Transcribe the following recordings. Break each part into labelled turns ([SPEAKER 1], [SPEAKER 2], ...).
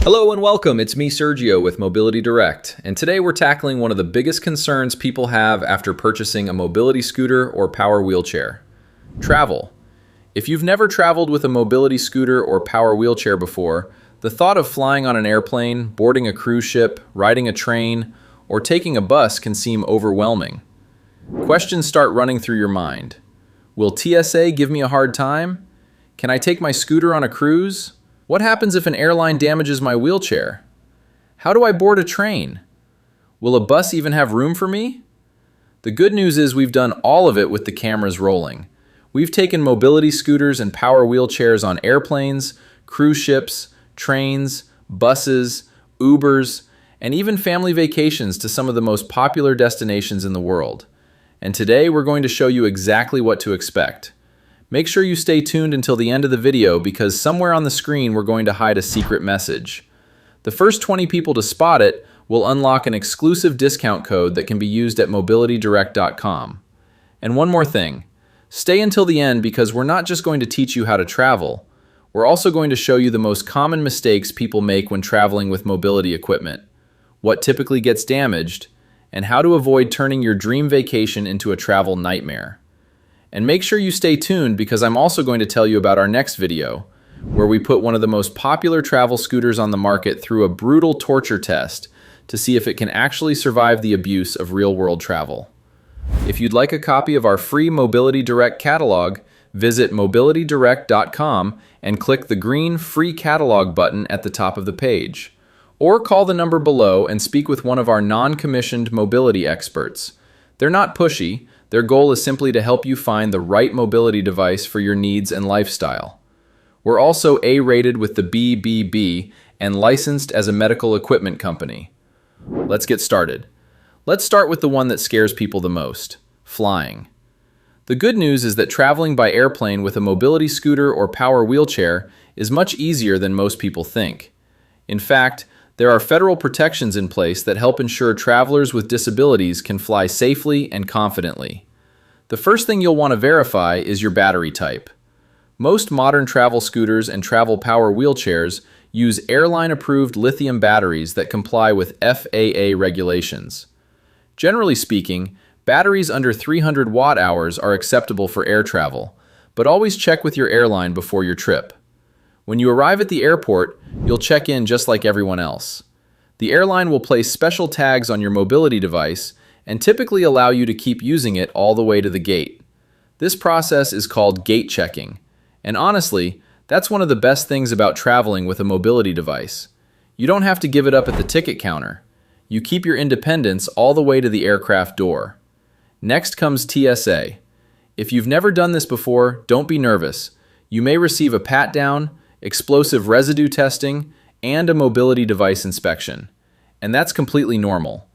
[SPEAKER 1] Hello and welcome, it's me Sergio with Mobility Direct, and today we're tackling one of the biggest concerns people have after purchasing a mobility scooter or power wheelchair. Travel. If you've never traveled with a mobility scooter or power wheelchair before, the thought of flying on an airplane, boarding a cruise ship, riding a train, or taking a bus can seem overwhelming. Questions start running through your mind. Will TSA give me a hard time? Can I take my scooter on a cruise? What happens if an airline damages my wheelchair? How do I board a train? Will a bus even have room for me? The good news is we've done all of it with the cameras rolling. We've taken mobility scooters and power wheelchairs on airplanes, cruise ships, trains, buses, Ubers, and even family vacations to some of the most popular destinations in the world. And today we're going to show you exactly what to expect. Make sure you stay tuned until the end of the video because somewhere on the screen we're going to hide a secret message. The first 20 people to spot it will unlock an exclusive discount code that can be used at mobilitydirect.com. And one more thing, stay until the end because we're not just going to teach you how to travel, we're also going to show you the most common mistakes people make when traveling with mobility equipment, what typically gets damaged, and how to avoid turning your dream vacation into a travel nightmare. And make sure you stay tuned because I'm also going to tell you about our next video, where we put one of the most popular travel scooters on the market through a brutal torture test to see if it can actually survive the abuse of real-world travel. If you'd like a copy of our free Mobility Direct catalog, visit mobilitydirect.com and click the green Free Catalog button at the top of the page. Or call the number below and speak with one of our non-commissioned mobility experts. They're not pushy. Their goal is simply to help you find the right mobility device for your needs and lifestyle. We're also A-rated with the BBB and licensed as a medical equipment company. Let's get started. Let's start with the one that scares people the most, flying. The good news is that traveling by airplane with a mobility scooter or power wheelchair is much easier than most people think. In fact, there are federal protections in place that help ensure travelers with disabilities can fly safely and confidently. The first thing you'll want to verify is your battery type. Most modern travel scooters and travel power wheelchairs use airline-approved lithium batteries that comply with FAA regulations. Generally speaking, batteries under 300 watt-hours are acceptable for air travel, but always check with your airline before your trip. When you arrive at the airport, you'll check in just like everyone else. The airline will place special tags on your mobility device and typically allow you to keep using it all the way to the gate. This process is called gate checking, and honestly, that's one of the best things about traveling with a mobility device. You don't have to give it up at the ticket counter. You keep your independence all the way to the aircraft door. Next comes TSA. If you've never done this before, don't be nervous. You may receive a pat-down, explosive residue testing, and a mobility device inspection. And that's completely normal.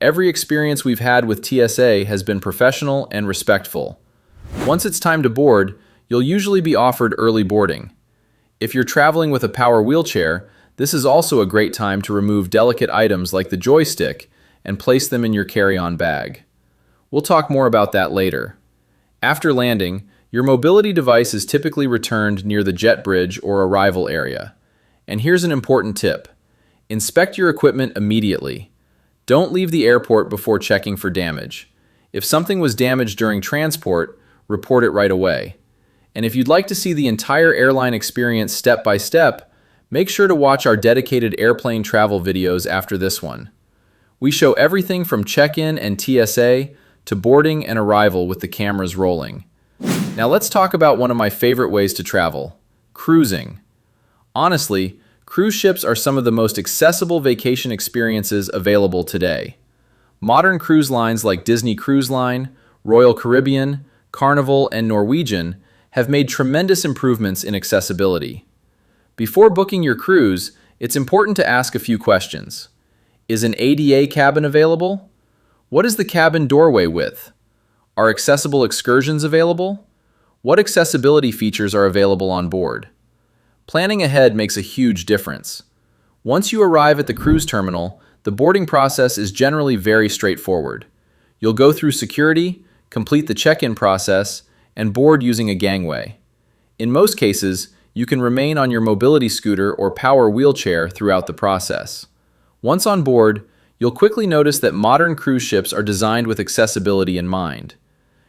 [SPEAKER 1] Every experience we've had with TSA has been professional and respectful. Once it's time to board, you'll usually be offered early boarding. If you're traveling with a power wheelchair, this is also a great time to remove delicate items like the joystick and place them in your carry-on bag. We'll talk more about that later. After landing, your mobility device is typically returned near the jet bridge or arrival area. And here's an important tip. Inspect your equipment immediately. Don't leave the airport before checking for damage. If something was damaged during transport, report it right away. And if you'd like to see the entire airline experience step by step, make sure to watch our dedicated airplane travel videos after this one. We show everything from check-in and TSA to boarding and arrival with the cameras rolling. Now let's talk about one of my favorite ways to travel, cruising. Honestly, cruise ships are some of the most accessible vacation experiences available today. Modern cruise lines like Disney Cruise Line, Royal Caribbean, Carnival, and Norwegian have made tremendous improvements in accessibility. Before booking your cruise, it's important to ask a few questions. Is an ADA cabin available? What is the cabin doorway width? Are accessible excursions available? What accessibility features are available on board? Planning ahead makes a huge difference. Once you arrive at the cruise terminal, the boarding process is generally very straightforward. You'll go through security, complete the check-in process, and board using a gangway. In most cases, you can remain on your mobility scooter or power wheelchair throughout the process. Once on board, you'll quickly notice that modern cruise ships are designed with accessibility in mind.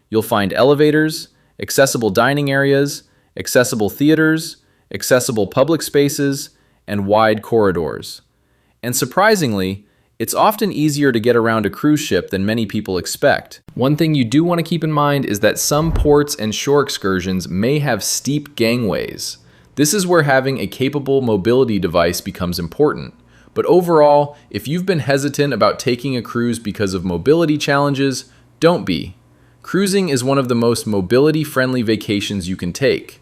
[SPEAKER 1] You'll find elevators, accessible dining areas, accessible theaters, accessible public spaces, and wide corridors. And surprisingly, it's often easier to get around a cruise ship than many people expect. One thing you do want to keep in mind is that some ports and shore excursions may have steep gangways. This is where having a capable mobility device becomes important. But overall, if you've been hesitant about taking a cruise because of mobility challenges, don't be. Cruising is one of the most mobility-friendly vacations you can take.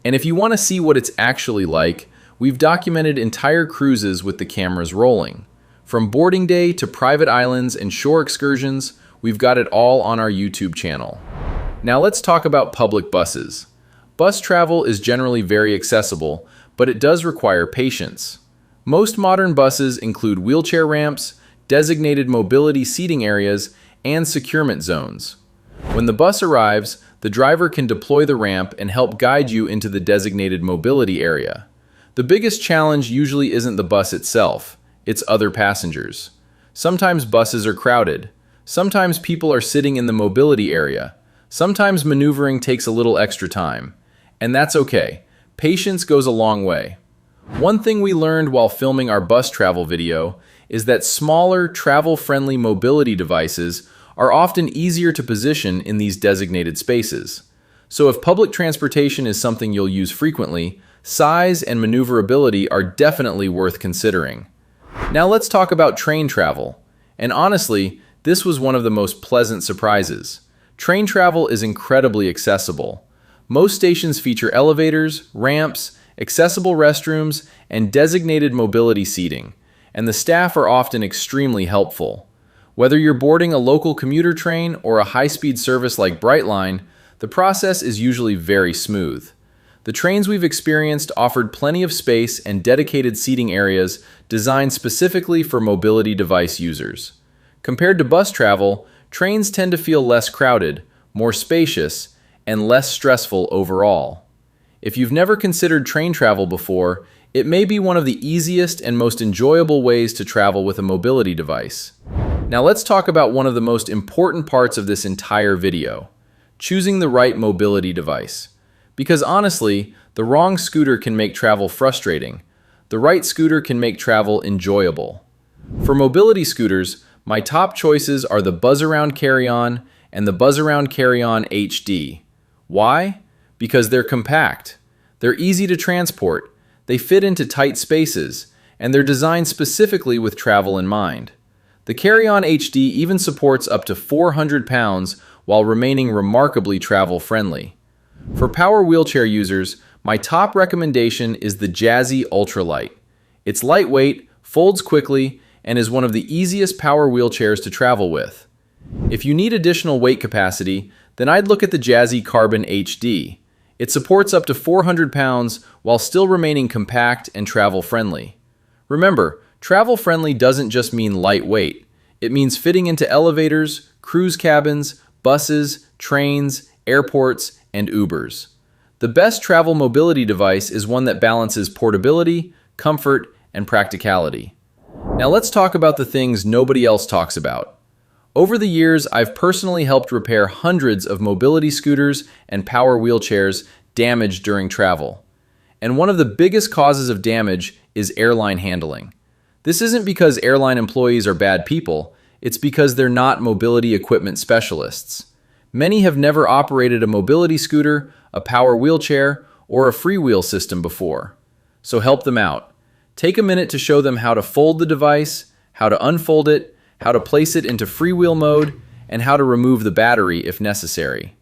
[SPEAKER 1] And if you want to see what it's actually like, we've documented entire cruises with the cameras rolling. From boarding day to private islands and shore excursions, we've got it all on our YouTube channel. Now let's talk about public buses. Bus travel is generally very accessible, but it does require patience. Most modern buses include wheelchair ramps, designated mobility seating areas, and securement zones. When the bus arrives, the driver can deploy the ramp and help guide you into the designated mobility area. The biggest challenge usually isn't the bus itself. It's other passengers. Sometimes buses are crowded. Sometimes people are sitting in the mobility area. Sometimes maneuvering takes a little extra time. And that's okay. Patience goes a long way. One thing we learned while filming our bus travel video is that smaller, travel-friendly mobility devices are often easier to position in these designated spaces. So if public transportation is something you'll use frequently, size and maneuverability are definitely worth considering. Now let's talk about train travel. And honestly, this was one of the most pleasant surprises. Train travel is incredibly accessible. Most stations feature elevators, ramps, accessible restrooms, and designated mobility seating, and the staff are often extremely helpful. Whether you're boarding a local commuter train or a high-speed service like Brightline, the process is usually very smooth. The trains we've experienced offered plenty of space and dedicated seating areas designed specifically for mobility device users. Compared to bus travel, trains tend to feel less crowded, more spacious, and less stressful overall. If you've never considered train travel before, it may be one of the easiest and most enjoyable ways to travel with a mobility device. Now let's talk about one of the most important parts of this entire video: choosing the right mobility device. Because honestly, the wrong scooter can make travel frustrating. The right scooter can make travel enjoyable. For mobility scooters, my top choices are the Buzzaround CarryOn and the Buzzaround CarryOn HD. Why? Because they're compact. They're easy to transport, they fit into tight spaces, and they're designed specifically with travel in mind. The CarryOn HD even supports up to 400 pounds while remaining remarkably travel-friendly. For power wheelchair users, my top recommendation is the Jazzy Ultralight. It's lightweight, folds quickly, and is one of the easiest power wheelchairs to travel with. If you need additional weight capacity, then I'd look at the Jazzy Carbon HD. It supports up to 400 pounds while still remaining compact and travel-friendly. Remember, travel-friendly doesn't just mean lightweight. It means fitting into elevators, cruise cabins, buses, trains, airports, and Ubers. The best travel mobility device is one that balances portability, comfort, and practicality. Now let's talk about the things nobody else talks about. Over the years, I've personally helped repair hundreds of mobility scooters and power wheelchairs damaged during travel. And one of the biggest causes of damage is airline handling. This isn't because airline employees are bad people, it's because they're not mobility equipment specialists. Many have never operated a mobility scooter, a power wheelchair, or a freewheel system before. So help them out. Take a minute to show them how to fold the device, how to unfold it, how to place it into freewheel mode, and how to remove the battery if necessary.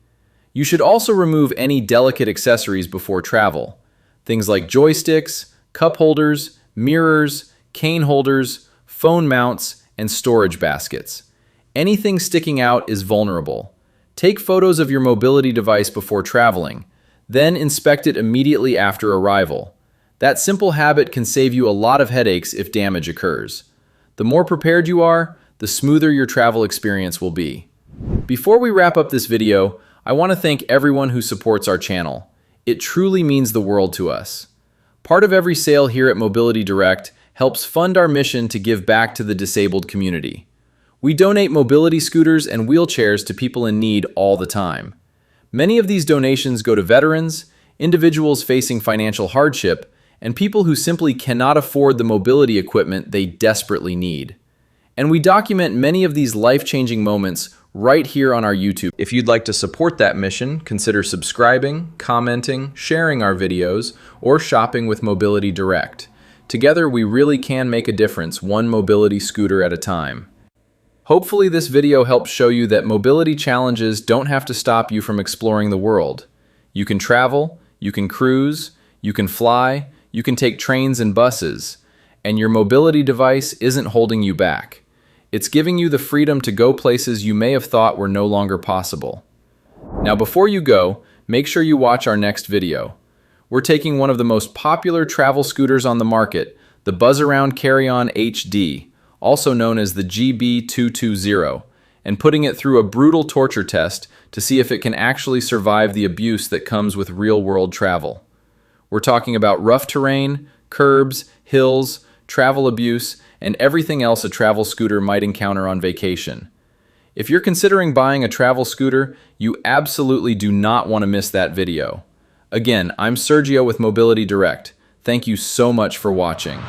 [SPEAKER 1] You should also remove any delicate accessories before travel. Things like joysticks, cup holders, mirrors, cane holders, phone mounts, and storage baskets. Anything sticking out is vulnerable. Take photos of your mobility device before traveling, then inspect it immediately after arrival. That simple habit can save you a lot of headaches if damage occurs. The more prepared you are, the smoother your travel experience will be. Before we wrap up this video, I want to thank everyone who supports our channel. It truly means the world to us. Part of every sale here at Mobility Direct helps fund our mission to give back to the disabled community. We donate mobility scooters and wheelchairs to people in need all the time. Many of these donations go to veterans, individuals facing financial hardship, and people who simply cannot afford the mobility equipment they desperately need. And we document many of these life-changing moments right here on our YouTube. If you'd like to support that mission, consider subscribing, commenting, sharing our videos, or shopping with Mobility Direct. Together, we really can make a difference, one mobility scooter at a time. Hopefully this video helps show you that mobility challenges don't have to stop you from exploring the world. You can travel, you can cruise, you can fly, you can take trains and buses, and your mobility device isn't holding you back. It's giving you the freedom to go places you may have thought were no longer possible. Now before you go, make sure you watch our next video. We're taking one of the most popular travel scooters on the market, the Buzzaround CarryOn HD, also known as the GB220, and putting it through a brutal torture test to see if it can actually survive the abuse that comes with real-world travel. We're talking about rough terrain, curbs, hills, travel abuse, and everything else a travel scooter might encounter on vacation. If you're considering buying a travel scooter, you absolutely do not want to miss that video. Again, I'm Sergio with Mobility Direct. Thank you so much for watching.